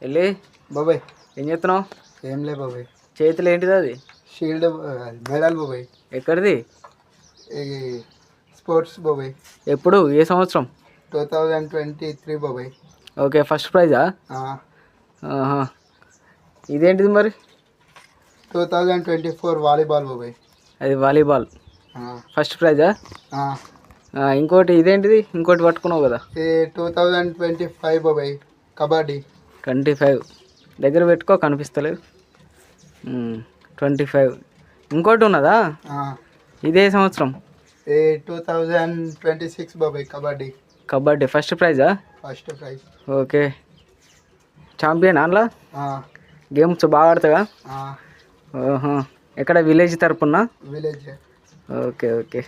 వెళ్ళి బాబాయ్ ఏం చేస్తున్నావు? ఏం లే బాబాయ్. చేతిలో ఏంటిది అది? షీల్డ్ మెడల్ బాబాయ్. ఎక్కడిది? ఈ స్పోర్ట్స్ బాబాయ్. ఎప్పుడు? ఏ సంవత్సరం? 2023 బాబాయ్. ఓకే, ఫస్ట్ ప్రైజా? ఆహా. ఇదేంటిది మరి? 2024 వాలీబాల్ బాబాయ్. అది వాలీబాల్ ఫస్ట్ ప్రైజా? ఇంకోటి ఇదేంటిది? ఇంకోటి పట్టుకున్నావు కదా? 2025 బాబాయ్ కబడ్డీ. 25 దగ్గర పెట్టుకో, కనిపిస్తలేదు. 25 ఇంకోటి ఉన్నదా? ఇదే సంవత్సరం? 2026 బాబాయ్ కబడ్డీ. కబడ్డీ ఫస్ట్ ప్రైజా? First prize. ఓకే, ఛాంపియన్ అందులో? గేమ్స్ బాగా ఆడతావా? ఎక్కడ విలేజ్ తరపున? విలేజ్. Okay okay.